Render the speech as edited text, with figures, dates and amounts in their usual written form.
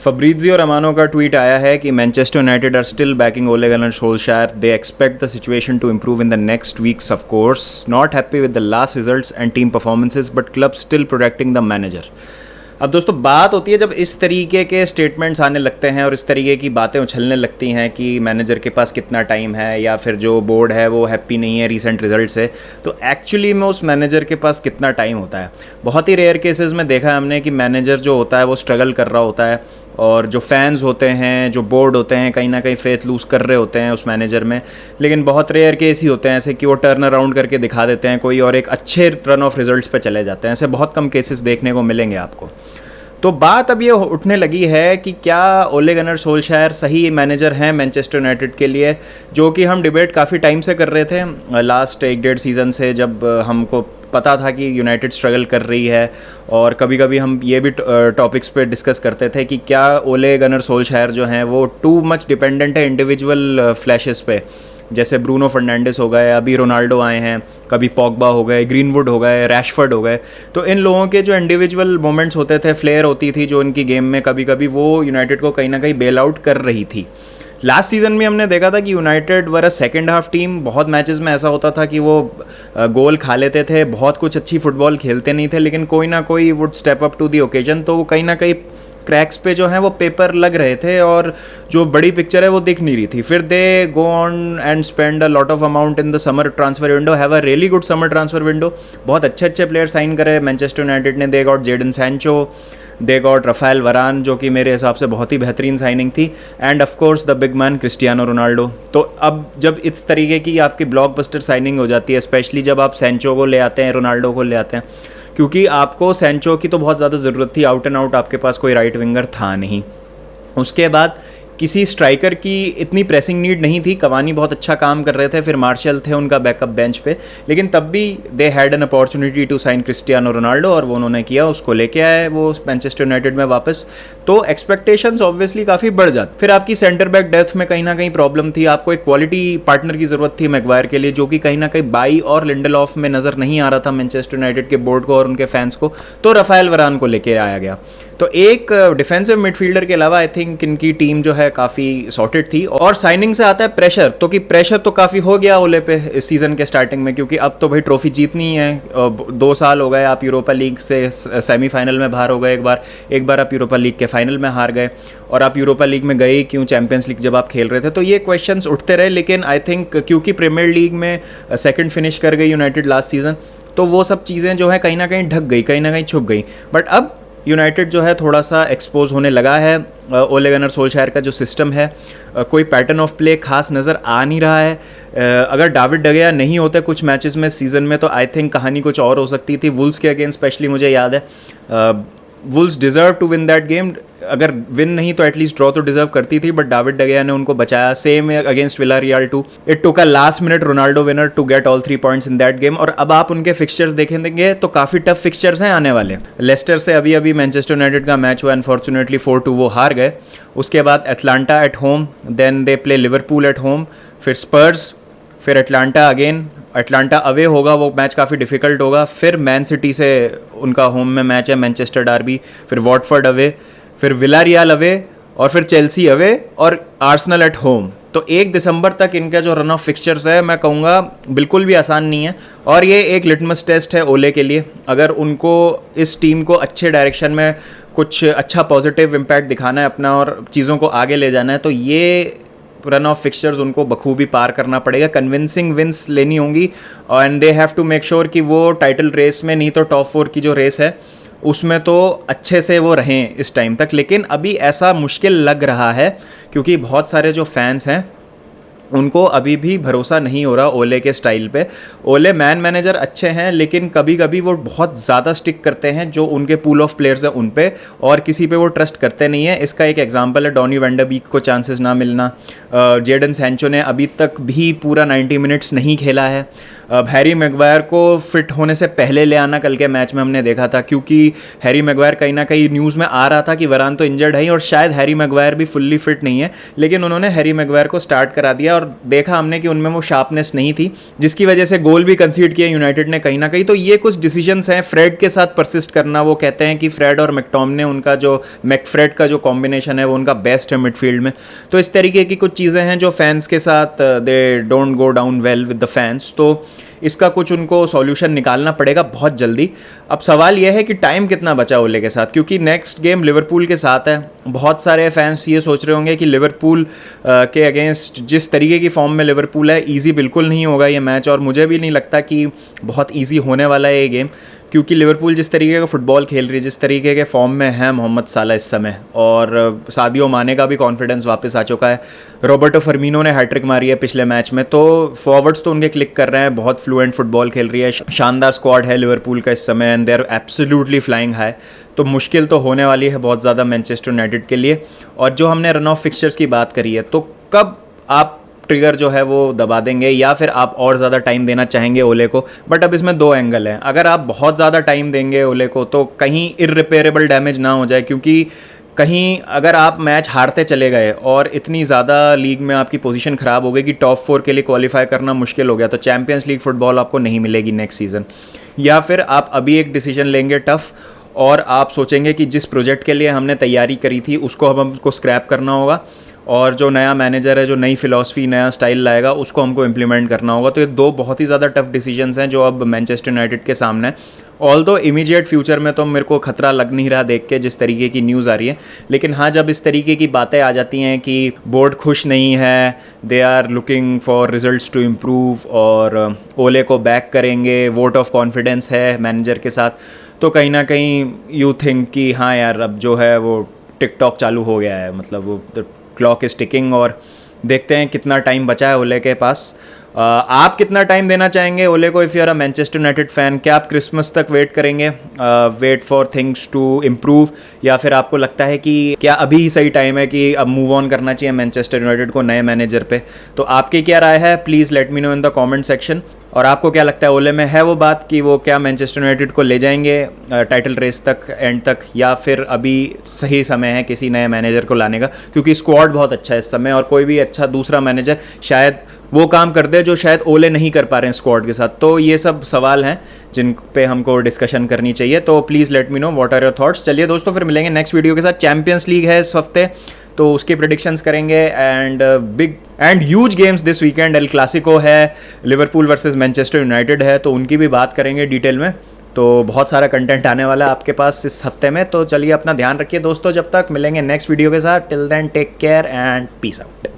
Fabrizio Romano का tweet आया है कि Manchester United are still backing Ole Gunnar Solskjaer. They expect the situation to improve in the next weeks of course. Not happy with the last results and team performances but club still protecting the manager. अब दोस्तों बात होती है जब इस तरीके के statements आने लगते हैं और इस तरीके की बातें उछलने लगती हैं कि मैनेजर के पास कितना टाइम है या फिर जो बोर्ड है वो हैप्पी नहीं है रीसेंट रिजल्ट से, तो एक्चुअली में उस मैनेजर के पास कितना टाइम होता है. बहुत ही रेयर केसेस में देखा है हमने कि मैनेजर जो होता है वो स्ट्रगल कर रहा होता है और जो फैंस होते हैं, जो बोर्ड होते हैं, कहीं ना कहीं फेथ लूज़ कर रहे होते हैं उस मैनेजर में. लेकिन बहुत रेयर केस ही होते हैं ऐसे कि वो टर्न अराउंड करके दिखा देते हैं कोई और एक अच्छे रन ऑफ रिजल्ट्स पे चले जाते हैं. ऐसे बहुत कम केसेस देखने को मिलेंगे आपको. तो बात अब ये उठने लगी है कि क्या ओले गनर सोल्शायर सही मैनेजर हैं मैनचेस्टर यूनाइटेड के लिए, जो कि हम डिबेट काफ़ी टाइम से कर रहे थे लास्ट 1-1.5 सीज़न से, जब हमको पता था कि यूनाइटेड स्ट्रगल कर रही है. और कभी कभी हम ये भी टॉपिक्स पे डिस्कस करते थे कि क्या ओले गनर सोल्शायर जो हैं वो टू मच डिपेंडेंट है इंडिविजुअल फ्लैशेस पे. जैसे ब्रूनो फर्नांडिस हो गए, अभी रोनाल्डो आए हैं, कभी पॉगबा हो गए, ग्रीनवुड हो गए, रैशफर्ड हो गए. तो इन लोगों के जो इंडिविजुअल मोमेंट्स होते थे, फ्लेयर होती थी जो इनकी गेम में, कभी कभी वो यूनाइटेड को कहीं ना कहीं बेल आउट कर रही थी. लास्ट सीज़न में हमने देखा था कि United were a second half team. बहुत मैचेस में ऐसा होता था कि वो गोल खा लेते थे, बहुत कुछ अच्छी फुटबॉल खेलते नहीं थे, लेकिन कोई ना कोई would step up to the occasion. तो वो कहीं ना कहीं क्रैक्स पे जो हैं वो पेपर लग रहे थे और जो बड़ी पिक्चर है वो दिख नहीं रही थी. फिर they go on and spend a lot of amount in the summer transfer window, have a really good summer transfer window. बहुत अच्छे अच्छे प्लेयर साइन करे मैनचेस्टर यूनाइटेड ने. They got Jadon Sancho, they got Raphael Varane, जो कि मेरे हिसाब से बहुत ही बेहतरीन साइनिंग थी. End of course the big man Cristiano Ronaldo. तो अब जब इस तरीके की आपकी ब्लॉकबस्टर साइनिंग हो जाती है, स्पेशली जब आप सैंचो को ले आते हैं, रोनाल्डो को ले आते हैं, क्योंकि आपको सैंचो की तो बहुत ज़्यादा ज़रूरत थी. आउट एंड आउट आपके पास कोई राइट विंगर था नहीं. उसके बाद किसी स्ट्राइकर की इतनी प्रेसिंग नीड नहीं थी. कवानी बहुत अच्छा काम कर रहे थे, फिर मार्शल थे उनका बैकअप बेंच पे, लेकिन तब भी they had an opportunity to sign Cristiano Ronaldo और वो उन्होंने किया. उसको लेके आए वो मैनचेस्टर यूनाइटेड में वापस. तो एक्सपेक्टेशंस ऑब्वियसली काफ़ी बढ़ जाती. फिर आपकी सेंटर बैक डेप्थ में कहीं ना कहीं प्रॉब्लम थी. आपको एक क्वालिटी पार्टनर की ज़रूरत थी मैगवायर के लिए, जो कि कहीं ना कहीं बाई और लिंडलॉफ में नज़र नहीं आ रहा था मैनचेस्टर यूनाइटेड के बोर्ड को और उनके फैंस को. तो रफाएल वरान को लेके आया गया. तो एक डिफेंसिव मिडफील्डर के अलावा आई थिंक इनकी टीम जो है काफ़ी सॉर्टेड थी. और साइनिंग से आता है प्रेशर, तो कि प्रेशर तो काफ़ी हो गया ओले पे इस सीज़न के स्टार्टिंग में, क्योंकि अब तो भाई ट्रॉफी जीतनी है. 2 साल हो गए आप यूरोपा लीग से सेमीफाइनल में बाहर हो गए. एक बार आप यूरोपा लीग के फाइनल में हार गए, और आप यूरोपा लीग में गए क्यों चैंपियंस लीग जब आप खेल रहे थे. तो ये क्वेश्चंस उठते रहे. लेकिन आई थिंक क्योंकि प्रीमियर लीग में सेकंड फिनिश कर गई यूनाइटेड लास्ट सीज़न, तो वो सब चीज़ें जो है कहीं ना कहीं ढक गई, कहीं ना कहीं छुप गई. बट अब यूनाइटेड जो है थोड़ा सा एक्सपोज होने लगा है. ओले गनर सोल्शायर का जो सिस्टम है, कोई पैटर्न ऑफ प्ले खास नज़र आ नहीं रहा है. अगर डेविड डे गिया नहीं होते कुछ मैचेस में सीज़न में, तो आई थिंक कहानी कुछ और हो सकती थी. वुल्स के अगेंस्ट स्पेशली मुझे याद है Wolves deserve to win that game. अगर विन नहीं तो एटलीस्ट ड्रॉ तो डिजर्व करती थी, बट डेविड डे गिया ने उनको बचाया. Same against Villarreal too. It took a last minute Ronaldo winner to get all 3 points in that game. और अब आप उनके फिक्सचर्स देखेंगे तो काफ़ी टफ फिक्सचर्स हैं आने वाले. लेस्टर से अभी अभी मैनचेस्टर यूनाइटेड का मैच हुआ, अनफॉर्चुनेटली 4-2 वो हार गए. उसके बाद Atalanta at home, then they play Liverpool at home, फिर स्पर्स, फिर एटलांटा अगेन. एटलांटा अवे होगा, वो मैच काफ़ी डिफिकल्ट होगा. फिर मैन सिटी से उनका होम में मैच है, मैनचेस्टर डार्बी, फिर वॉटफोर्ड अवे, फिर विलारियल अवे, और फिर चेल्सी अवे, और आर्सेनल एट होम. तो 1 दिसंबर तक इनका जो रन ऑफ फिक्सचर्स है, मैं कहूँगा बिल्कुल भी आसान नहीं है. और ये एक लिटमस टेस्ट है ओले के लिए. अगर उनको इस टीम को अच्छे डायरेक्शन में कुछ अच्छा पॉजिटिव इम्पैक्ट दिखाना है अपना और चीज़ों को आगे ले जाना है, तो ये रन ऑफ फिक्सचर्स उनको बखूबी पार करना पड़ेगा. कन्विंसिंग विंस लेनी होंगी, and they have to make sure कि वो टाइटल रेस में, नहीं तो टॉप 4 की जो रेस है उसमें तो अच्छे से वो रहें इस टाइम तक. लेकिन अभी ऐसा मुश्किल लग रहा है क्योंकि बहुत सारे जो फैंस हैं उनको अभी भी भरोसा नहीं हो रहा ओले के स्टाइल पे. ओले मैन मैनेजर अच्छे हैं, लेकिन कभी कभी वो बहुत ज़्यादा स्टिक करते हैं जो उनके पूल ऑफ प्लेयर्स हैं उन पे, और किसी पे वो ट्रस्ट करते नहीं है. इसका एक एग्जांपल है डॉनी वैन डर बीक को चांसेस ना मिलना. जेडन सैंचो ने अभी तक भी पूरा 90 मिनट्स नहीं खेला है. हैरी मैगवायर को फिट होने से पहले ले आना कल के मैच में हमने देखा था, क्योंकि हैरी मैगवायर कहीं ना कहीं न्यूज़ में आ रहा था कि वरान तो इंजर्ड है ही और शायद हैरी मैगवायर भी फुल्ली फिट नहीं है, लेकिन उन्होंने हैरी मैगवायर को स्टार्ट करा दिया. और और देखा हमने कि उनमें वो शार्पनेस नहीं थी, जिसकी वजह से गोल भी कंसीड किया यूनाइटेड ने कहीं ना कहीं। तो ये कुछ डिसीजंस हैं। फ्रेड के साथ परसिस्ट करना, वो कहते हैं कि फ्रेड और मैकटोमिने, उनका जो मैकफ्रेड का जो कॉम्बिनेशन है वो उनका बेस्ट है मिडफील्ड में। तो इस तरीके की कुछ चीज़ें हैं जो फैंस के साथ they don't go down well with the fans. तो इसका कुछ उनको सॉल्यूशन निकालना पड़ेगा बहुत जल्दी। अब सवाल यह है कि टाइम कितना बचा ओले के साथ, क्योंकि नेक्स्ट गेम लिवरपूल के साथ है। बहुत सारे फैंस ये सोच रहे होंगे कि लिवरपूल के अगेंस्ट जिस तरीके की फॉर्म में लिवरपूल है, ईजी बिल्कुल नहीं होगा ये मैच, और मुझे भी नहीं लगता कि बहुत ईजी होने वाला है ये गेम, क्योंकि लिवरपूल जिस तरीके का फुटबॉल खेल रही है, जिस तरीके के फॉर्म में है मोहम्मद साला इस समय, और सादियो माने का भी कॉन्फिडेंस वापस आ चुका है। रॉबर्टो फर्मिनो ने हैट्रिक मारी है पिछले मैच में, तो फॉरवर्ड्स तो उनके क्लिक कर रहे हैं, बहुत फ्लुएंट फुटबॉल खेल रही है। शानदार स्क्वाड है लिवरपूल का इस समय, and they are absolutely flying high. तो मुश्किल तो होने वाली है बहुत ज़्यादा मैनचेस्टर यूनाइटेड के लिए। और जो हमने रन ऑफ फिक्सचर्स की बात करी है, तो कब आप ट्रिगर जो है वो दबा देंगे, या फिर आप और ज़्यादा टाइम देना चाहेंगे ओले को? बट अब इसमें दो एंगल हैं। अगर आप बहुत ज़्यादा टाइम देंगे ओले को, तो कहीं इररिपेयरेबल डैमेज ना हो जाए, क्योंकि कहीं अगर आप मैच हारते चले गए और इतनी ज़्यादा लीग में आपकी पोजीशन ख़राब हो गई कि टॉप 4 के लिए क्वालिफाई करना मुश्किल हो गया, तो चैंपियंस लीग फुटबॉल आपको नहीं मिलेगी नेक्स्ट सीज़न। या फिर आप अभी एक डिसीजन लेंगे टफ, और आप सोचेंगे कि जिस प्रोजेक्ट के लिए हमने तैयारी करी थी उसको अब हमको स्क्रैप करना होगा, और जो नया मैनेजर है, जो नई फिलॉसफी, नया स्टाइल लाएगा, उसको हमको इम्प्लीमेंट करना होगा। तो ये दो बहुत ही ज़्यादा टफ डिसीजंस हैं जो अब मैनचेस्टर यूनाइटेड के सामने है। ऑल्दो इमीडिएट फ्यूचर में तो मेरे को खतरा लग नहीं रहा देख के जिस तरीके की न्यूज़ आ रही है, लेकिन हाँ, जब इस तरीके की बातें आ जाती हैं कि बोर्ड खुश नहीं है, they are looking for results to improve, और ओले को बैक करेंगे, वोट ऑफ कॉन्फिडेंस है मैनेजर के साथ, तो कहीं ना कहीं यू थिंक कि हाँ यार, अब जो है वो टिकटॉक चालू हो गया है, मतलब वो क्लॉक इज टिकिंग। और देखते हैं कितना टाइम बचा है ओले के पास। आप कितना टाइम देना चाहेंगे ओले को if you are a Manchester United fan? क्या आप क्रिसमस तक वेट करेंगे, wait for things to improve, या फिर आपको लगता है कि क्या अभी ही सही टाइम है कि अब मूव ऑन करना चाहिए मैनचेस्टर यूनाइटेड को नए मैनेजर पे? तो आपकी क्या राय है, please let me no in the comment section. और आपको क्या लगता है, ओले में है वो बात कि वो क्या मैनचेस्टर यूनाइटेड को ले जाएंगे टाइटल रेस तक, एंड तक, या फिर अभी सही समय है किसी नए मैनेजर को लाने का? क्योंकि स्क्वाड बहुत अच्छा है इस समय, और कोई भी अच्छा दूसरा मैनेजर शायद वो काम कर दे जो शायद ओले नहीं कर पा रहे हैं स्क्वाड के साथ। तो ये सब सवाल हैं जिन पे हमको डिस्कशन करनी चाहिए। तो please let me know what are your thoughts. चलिए दोस्तों, फिर मिलेंगे नेक्स्ट वीडियो के साथ। चैंपियंस लीग है इस हफ्ते, तो उसकी प्रेडिक्शंस करेंगे, and big and huge games this weekend. El Clasico है, लिवरपूल वर्सेस मैनचेस्टर यूनाइटेड है, तो उनकी भी बात करेंगे डिटेल में। तो बहुत सारा कंटेंट आने वाला है आपके पास इस हफ्ते में। तो चलिए अपना ध्यान रखिए दोस्तों, जब तक मिलेंगे नेक्स्ट वीडियो के साथ। Till then take care and peace out.